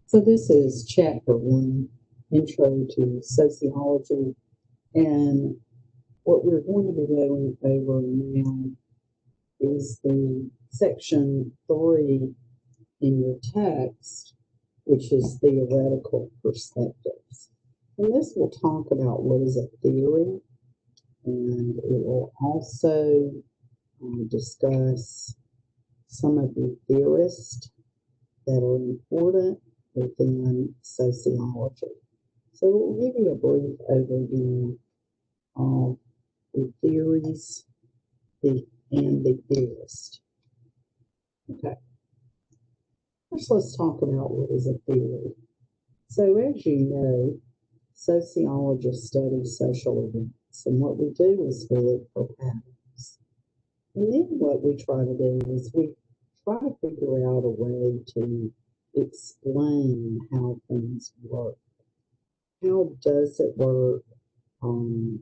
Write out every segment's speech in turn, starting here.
So this is chapter one, Intro to Sociology, and what we're going to be going over now is the section three in your text, which is theoretical perspectives. And this will talk about what is a theory, and it will also discuss some of the theorists that are important within sociology. So we'll give you a brief overview of the theories and the theorist. Okay, first let's talk about what is a theory. So as you know, sociologists study social events, and what we do is we look for patterns. And then what we try to do is we try to figure out a way to explain how things work. How does it work? Um,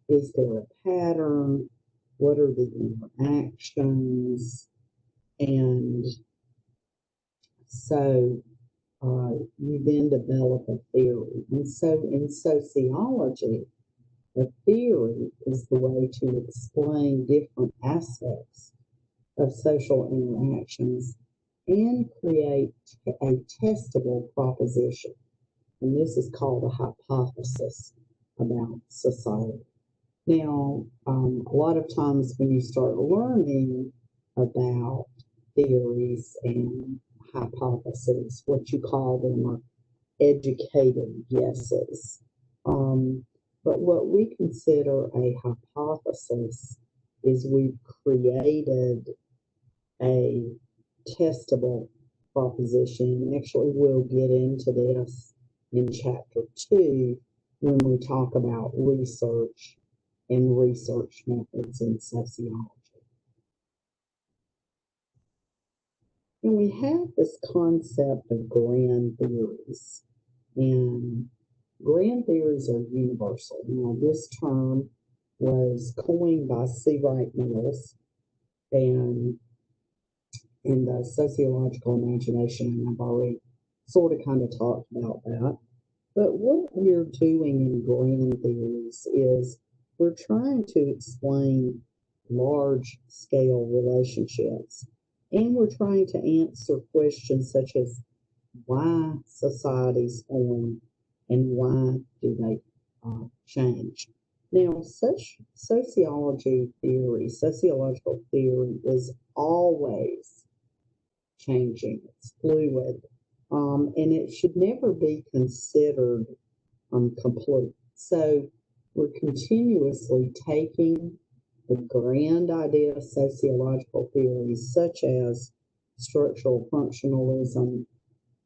is there a pattern? What are the interactions? And so you then develop a theory. And so in sociology, a theory is the way to explain different aspects of social interactions and create a testable proposition. And this is called a hypothesis about society. Now, a lot of times when you start learning about theories and hypotheses, what you call them are educated guesses. But what we consider a hypothesis is we've created a testable proposition. Actually, we'll get into this in chapter two when we talk about research and research methods in sociology. And we have this concept of grand theories, and grand theories are universal. Now, this term was coined by C. Wright Mills, and in the sociological imagination, and I've already sort of kind of talked about that. But what we're doing in grand theories is we're trying to explain large scale relationships, and we're trying to answer questions such as why societies form and why do they change. Now, such sociological theory is always changing, it's fluid, and it should never be considered complete. So we're continuously taking the grand idea of sociological theories, such as structural functionalism,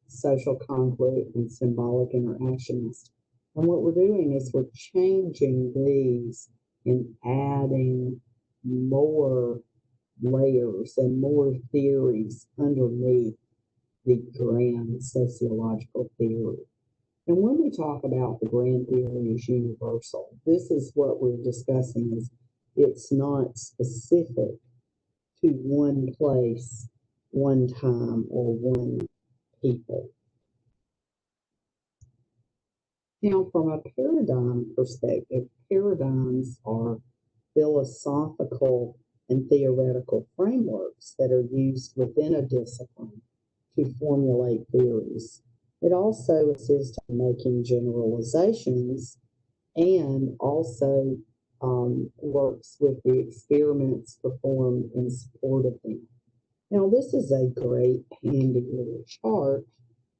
social conflict, and symbolic interactionist. And what we're doing is we're changing these and adding more layers and more theories underneath the grand sociological theory. And when we talk about the grand theory as universal, this is what we're discussing is it's not specific to one place, one time, or one people. Now, from a paradigm perspective, paradigms are philosophical and theoretical frameworks that are used within a discipline to formulate theories. It also assists in making generalizations and also works with the experiments performed in support of them. Now, this is a great handy little chart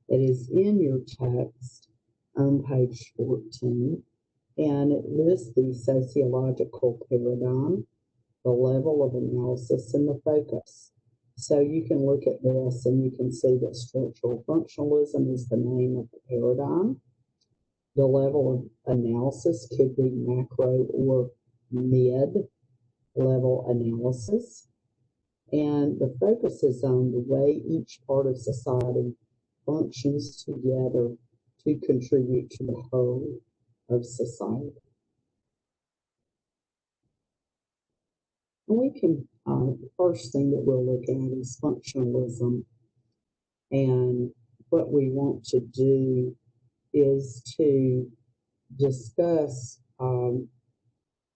that is in your text on page 14, and it lists the sociological paradigm, the level of analysis, and the focus. So you can look at this and you can see that structural functionalism is the name of the paradigm. The level of analysis could be macro or mid level analysis. And the focus is on the way each part of society functions together to contribute to the whole of society. And we can, the first thing that we'll look at is functionalism. And what we want to do is to discuss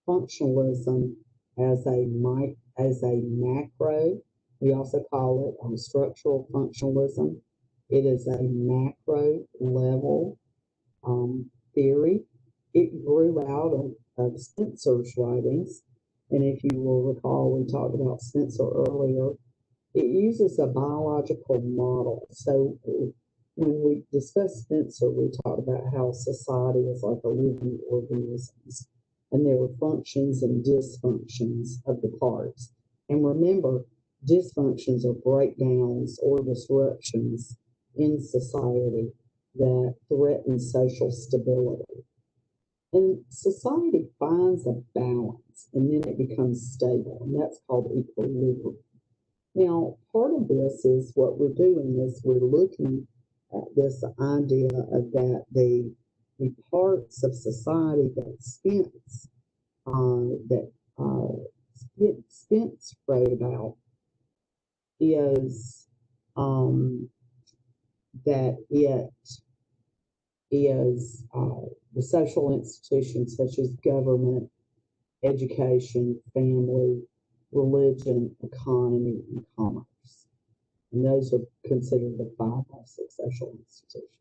functionalism as a macro. We also call it structural functionalism. It is a macro level theory. It grew out of Spencer's writings. And if you will recall, we talked about Spencer earlier. It uses a biological model. So when we discussed Spencer, we talked about how society is like a living organism, and there are functions and dysfunctions of the parts. And remember, dysfunctions are breakdowns or disruptions in society that threaten social stability. And society finds a balance and then it becomes stable, and that's called equilibrium. Now, part of this is what we're doing is we're looking at this idea of that the parts of society that Spence wrote about is that it is the social institutions such as government, education, family, religion, economy, and commerce. And those are considered the five basic social institutions.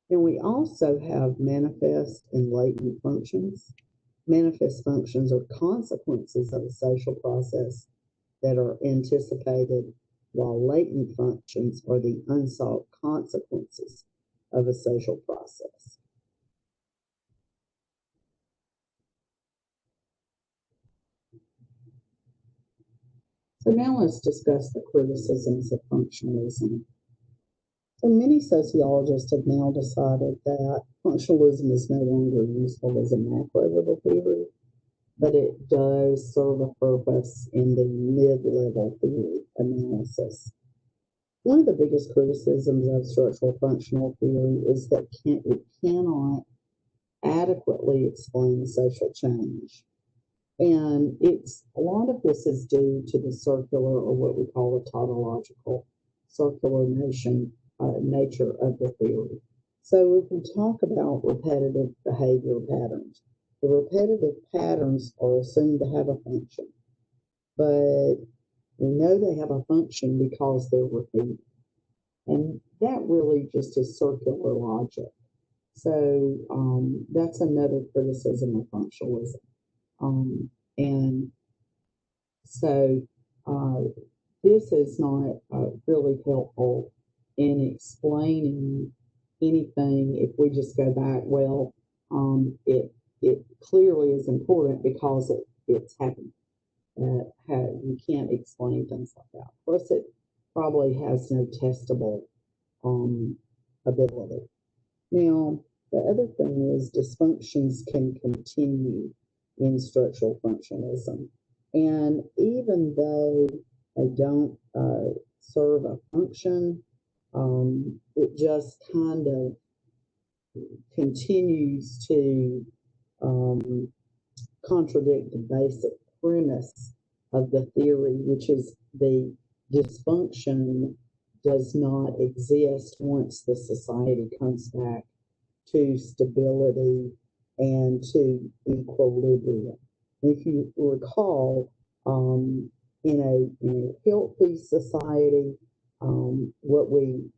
And we also have manifest and latent functions. Manifest functions are consequences of a social process that are anticipated, while latent functions are the unsought consequences of a social process. So now let's discuss the criticisms of functionalism. So many sociologists have now decided that functionalism is no longer useful as a macro level theory, but it does serve a purpose in the mid-level theory analysis. One of the biggest criticisms of structural functional theory is that it cannot adequately explain social change. And a lot of this is due to the circular, or what we call the tautological circular nature of the theory. So if we talk about repetitive behavior patterns, the repetitive patterns are assumed to have a function, but we know they have a function because they're repeated. And that really just is circular logic. So that's another criticism of functionalism. And so this is not really helpful in explaining anything if we just go back, well, it clearly is important because it's happened. You can't explain things like that. Plus, it probably has no testable ability. Now, the other thing is dysfunctions can continue in structural functionalism. And even though they don't serve a function, it just kind of continues to contradict the basic premise of the theory, which is the dysfunction does not exist once the society comes back to stability and to equilibrium. If you recall, in a healthy society, what we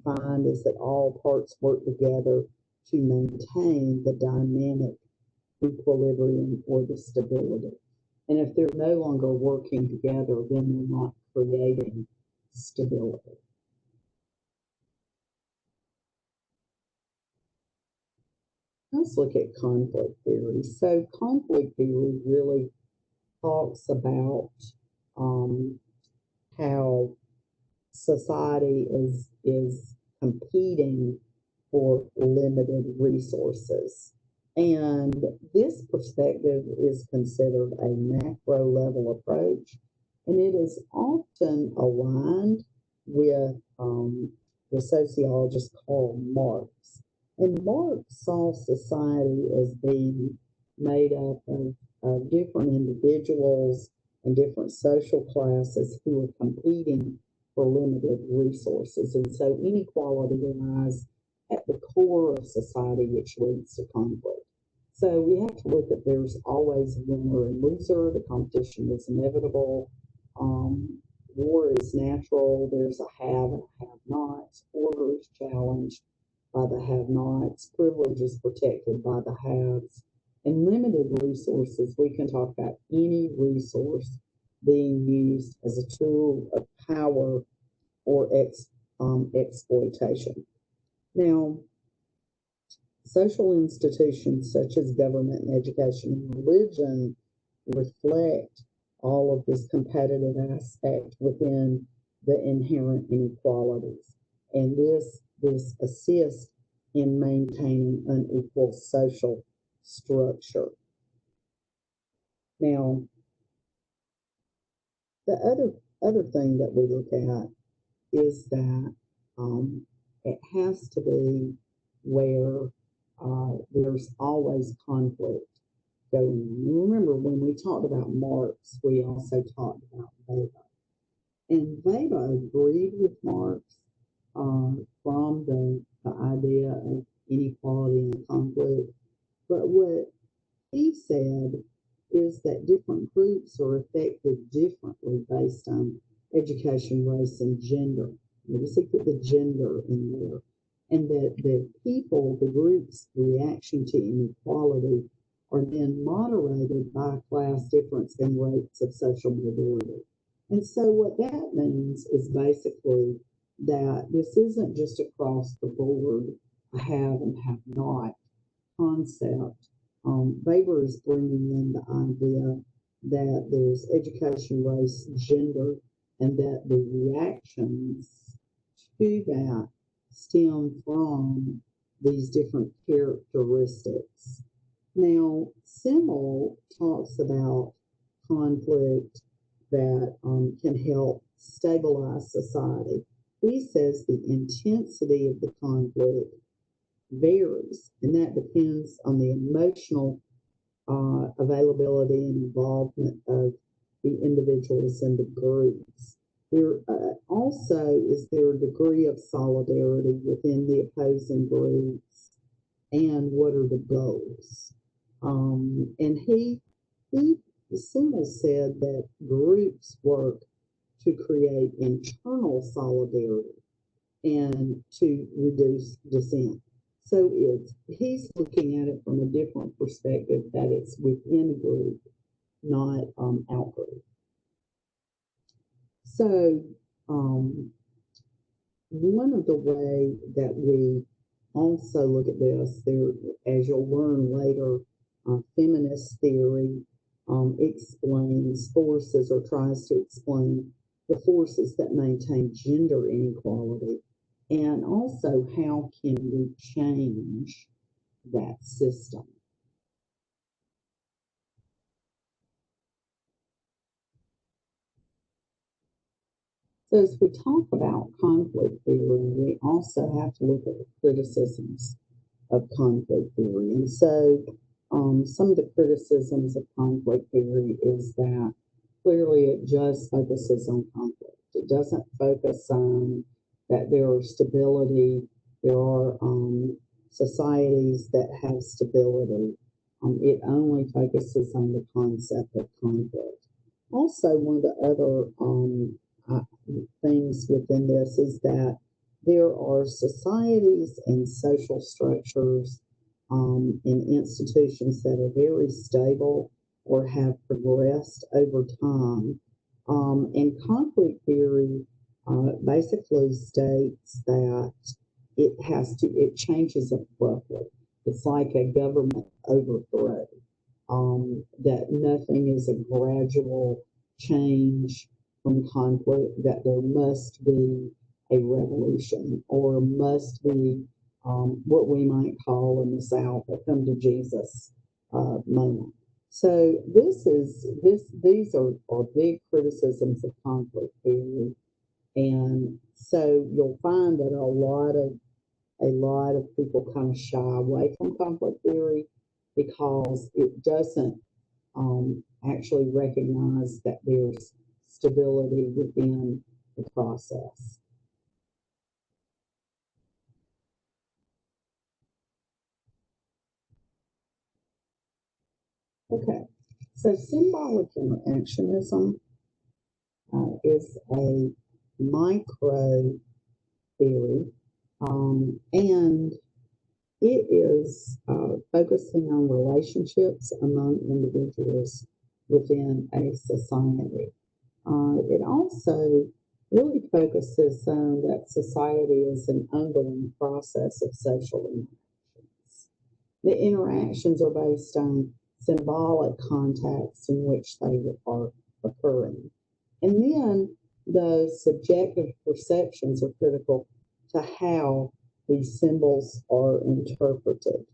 find is that all parts work together to maintain the dynamic equilibrium or the stability. And if they're no longer working together, then they're not creating stability. Let's look at conflict theory. So conflict theory really talks about how society is competing for limited resources. And this perspective is considered a macro level approach, and it is often aligned with the sociologist Karl Marx. And Marx saw society as being made up of different individuals and different social classes who are competing for limited resources. And so inequality lies at the core of society, which leads to conflict. So we have to look at there's always a winner and loser. The competition is inevitable. War is natural. There's a have and a have-nots. Order is challenged by the have-nots. Privilege is protected by the haves. And limited resources, we can talk about any resource being used as a tool of power or exploitation. Now, social institutions such as government and education and religion reflect all of this competitive aspect within the inherent inequalities. And this assists in maintaining unequal social structure. Now, the other thing that we look at is that it has to be where there's always conflict going on. Remember, when we talked about Marx, we also talked about Weber. And Weber agreed with Marx from the idea of inequality and conflict. But what he said is that different groups are affected differently based on education, race, and gender. You see, put the gender in there. And that the people, the groups' reaction to inequality are then moderated by class difference in rates of social mobility. And so what that means is basically that this isn't just across the board a have and have not concept. Weber is bringing in the idea that there's education, race, gender, and that the reactions to that stem from these different characteristics. Now, Simmel talks about conflict that can help stabilize society. He says the intensity of the conflict varies, and that depends on the emotional availability and involvement of the individuals and the groups. There also is there a degree of solidarity within the opposing groups, and what are the goals? And Simmel said that groups work to create internal solidarity and to reduce dissent. So he's looking at it from a different perspective, that it's within a group, not out group. So one of the way that we also look at this, there, as you'll learn later, feminist theory explains forces or tries to explain the forces that maintain gender inequality, and also how can we change that system. So as we talk about conflict theory, we also have to look at the criticisms of conflict theory. And so some of the criticisms of conflict theory is that clearly it just focuses on conflict. It doesn't focus on that there are stability, there are societies that have stability. It only focuses on the concept of conflict. Also, one of the other things within this is that there are societies and social structures and institutions that are very stable or have progressed over time. And conflict theory basically states that it changes abruptly. It's like a government overthrow. That nothing is a gradual change from conflict, that there must be a revolution or must be what we might call in the South a come to Jesus moment. So these are big criticisms of conflict theory, and so you'll find that a lot of people kind of shy away from conflict theory because it doesn't actually recognize that there's stability within the process. Okay, so symbolic interactionism is a micro theory, and it is focusing on relationships among individuals within a society. It also really focuses on that society is an ongoing process of social interactions. The interactions are based on symbolic contexts in which they are occurring. And then the subjective perceptions are critical to how these symbols are interpreted.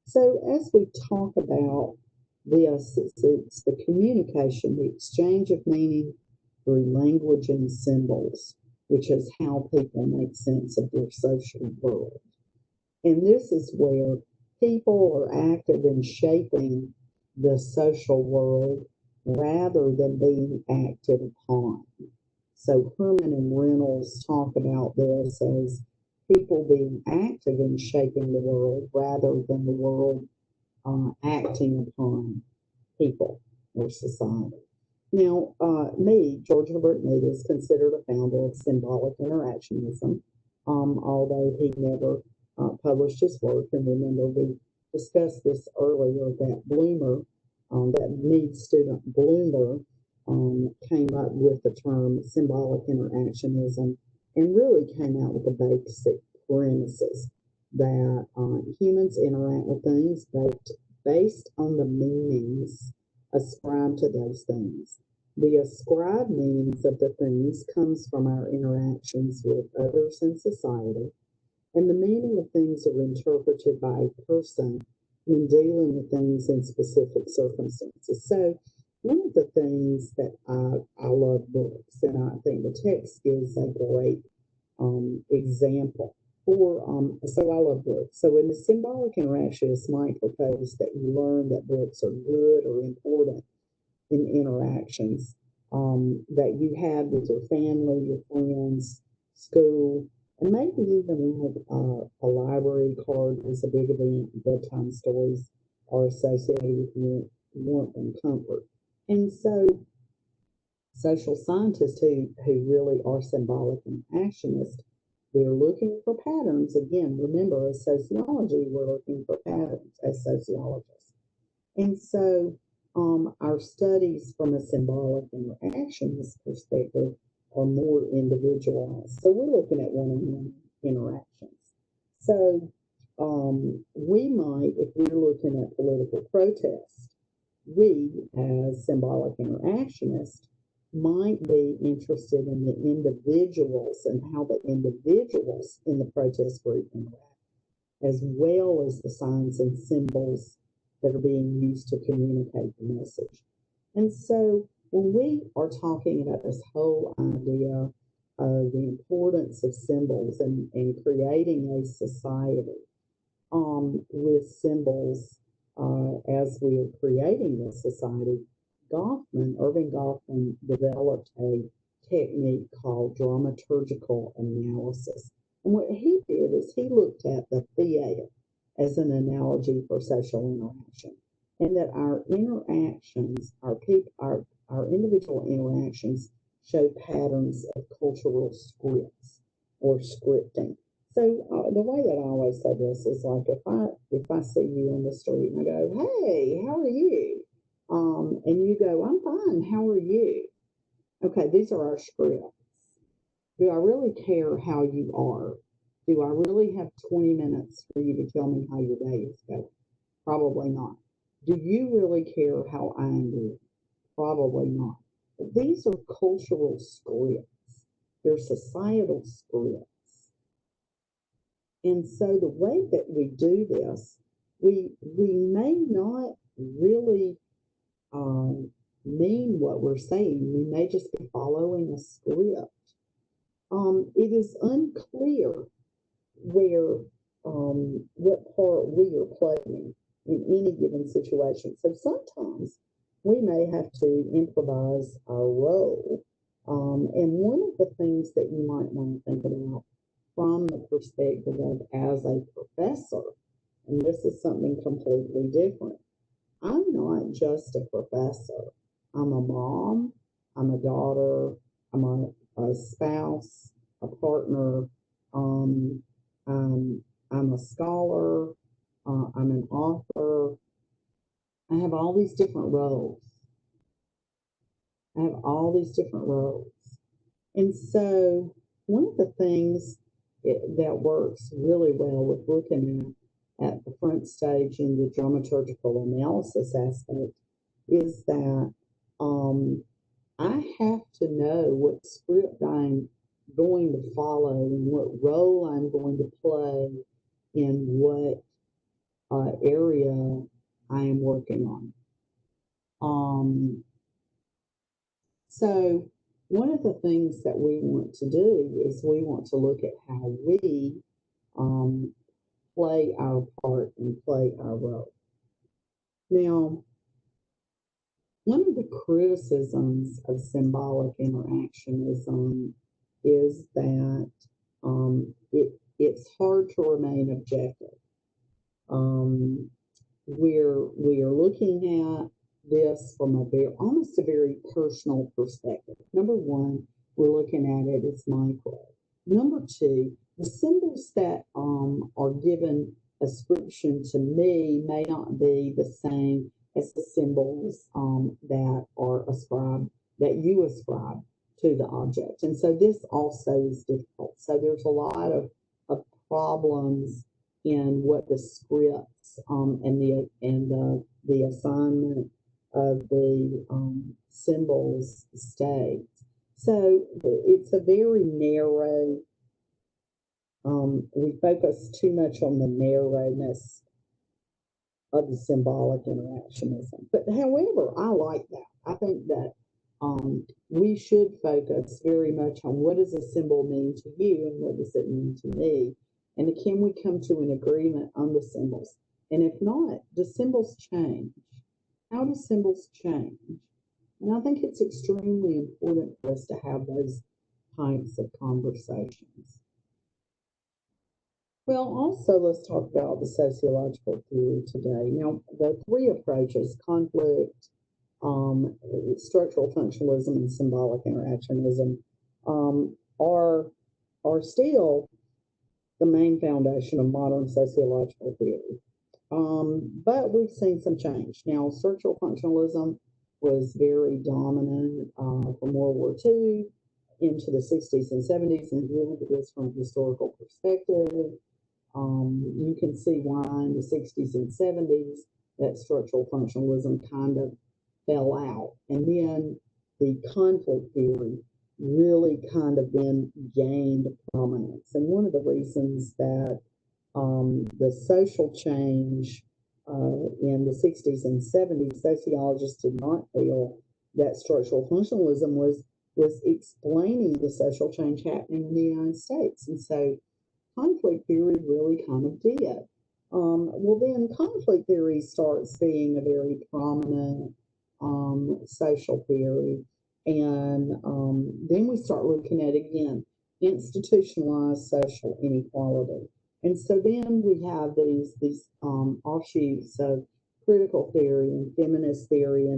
So, as we talk about this, it's the communication, the exchange of meaning through language and symbols, which is how people make sense of their social world. And this is where people are active in shaping the social world rather than being acted upon. So Herman and Reynolds talk about this as people being active in shaping the world rather than the world acting upon people or society. Now, George Herbert Mead, is considered a founder of symbolic interactionism, although he never published his work. And remember, we discussed this earlier that Bloomer, that Mead student Bloomer, came up with the term symbolic interactionism and really came out with the basic premises that humans interact with things based on the meanings ascribed to those things. The ascribed meanings of the things comes from our interactions with others in society, and the meaning of things are interpreted by a person when dealing with things in specific circumstances. So, one of the things that I love books, and I think the text gives a great example for, so I love books. So in the symbolic interactionist might propose that you learn that books are good or important in interactions that you have with your family, your friends, school, and maybe even like a library card is a big event. Bedtime stories are associated with warmth and comfort. And so social scientists who really are symbolic and actionists, they're looking for patterns. Again, remember, as sociology, we're looking for patterns as sociologists. And so our studies from a symbolic interactionist perspective are more individualized. So we're looking at one-on-one interactions. So we might, if we're looking at political protest, we as symbolic interactionists might be interested in the individuals and how the individuals in the protest group interact, as well as the signs and symbols that are being used to communicate the message. And so when we are talking about this whole idea of the importance of symbols and creating a society with symbols as we are creating this society, Irving Goffman developed a technique called dramaturgical analysis. And what he did is he looked at the theater as an analogy for social interaction, and that our interactions, our individual interactions, show patterns of cultural scripts or scripting. So the way that I always say this is like if I see you in the street and I go, "Hey, how are you?" And you go, "I'm fine. How are you?" Okay, these are our scripts. Do I really care how you are? Do I really have 20 minutes for you to tell me how your day is going? Probably not. Do you really care how I'm doing? Probably not. But these are cultural scripts. They're societal scripts. And so the way that we do this, we may not really mean what we're saying. We may just be following a script. It is unclear where what part we are playing in any given situation. So sometimes we may have to improvise our role And one of the things that you might want to think about from the perspective of as a professor, and this is something completely different. I'm not just a professor. I'm a mom, I'm a daughter, I'm a spouse, a partner, um, I'm a scholar, I'm an author. I have all these different roles. I have all these different roles. And so, one of the things that works really well with looking at the front stage and the dramaturgical analysis aspect is that I have to know what script I'm going to follow and what role I'm going to play in what area I am working on. So one of the things that we want to do is we want to look at how we um, play our part and play our role. Now, one of the criticisms of symbolic interactionism is that it's hard to remain objective. We are looking at this from almost a very personal perspective. Number one, we're looking at it as micro. Number two, the symbols that are given ascription to me may not be the same as the symbols that are ascribed, that you ascribe to the object. And so this also is difficult. So there's a lot of problems in what the scripts and the assignment of the symbols state. So it's a very narrow. We focus too much on the narrowness of the symbolic interactionism. But however, I like that. I think that we should focus very much on what does a symbol mean to you and what does it mean to me, and can we come to an agreement on the symbols? And if not, do symbols change? How do symbols change? And I think it's extremely important for us to have those types of conversations. Well, also let's talk about the sociological theory today. Now, the three approaches, conflict, structural functionalism, and symbolic interactionism, are still the main foundation of modern sociological theory. But we've seen some change. Now, structural functionalism was very dominant from World War II into the 60s and 70s, and if you look at this from a historical perspective, you can see why in the 60s and 70s that structural functionalism kind of fell out. And then the conflict theory really kind of then gained prominence. And one of the reasons that the social change in the 60s and 70s, sociologists did not feel that structural functionalism was explaining the social change happening in the United States. And so conflict theory really kind of did. Well, then conflict theory starts being a very prominent social theory. And then we start looking at, again, institutionalized social inequality. And so then we have these offshoots of critical theory and feminist theory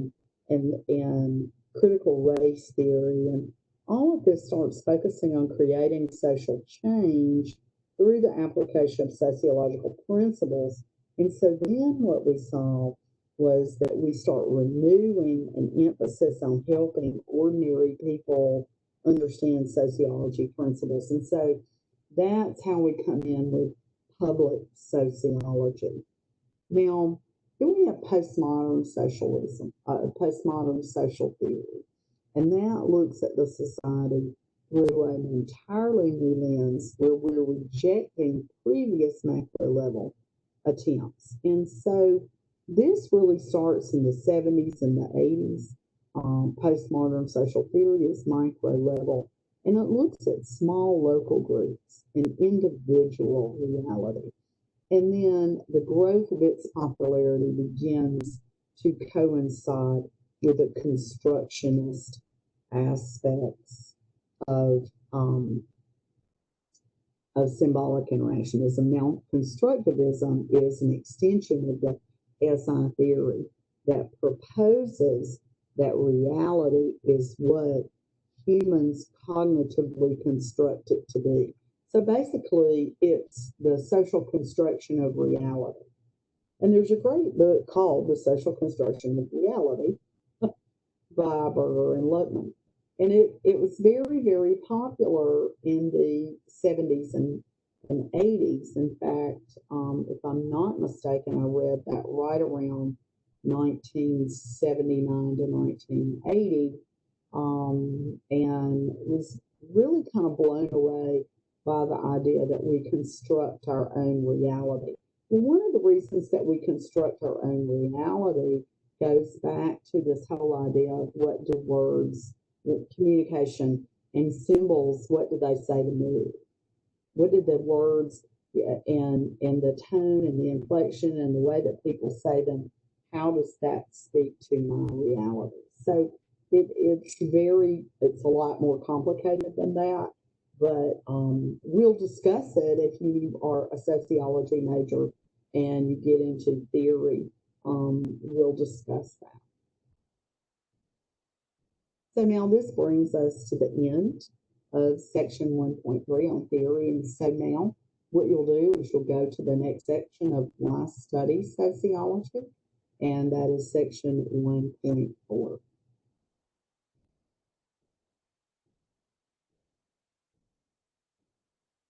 and critical race theory. And all of this starts focusing on creating social change through the application of sociological principles. And so then what we saw was that we start renewing an emphasis on helping ordinary people understand sociology principles. And so that's how we come in with public sociology. Now, then we have postmodern socialism, postmodern social theory, and that looks at the society through an entirely new lens where we're rejecting previous macro level attempts. And so this really starts in the 70s and the 80s. Postmodern social theory is micro level, and it looks at small local groups and individual reality. And then the growth of its popularity begins to coincide with a constructionist aspects of um, of symbolic interactionism. Now, constructivism is an extension of the SI theory that proposes that reality is what humans cognitively construct it to be. So basically, it's the social construction of reality. And there's a great book called The Social Construction of Reality by Berger and Luckman. And it was very, very popular in the 70s and 80s. In fact, if I'm not mistaken, I read that right around 1979 to 1980, and was really kind of blown away by the idea that we construct our own reality. Well, one of the reasons that we construct our own reality goes back to this whole idea of what do words, communication, and symbols, what do they say to me? What did the words and the tone and the inflection and the way that people say them, how does that speak to my reality? So it's a lot more complicated than that, but we'll discuss it if you are a sociology major and you get into theory. We'll discuss that. So now this brings us to the end of section 1.3 on theory. And so now what you'll do is you'll go to the next section of why study sociology, and that is section 1.4.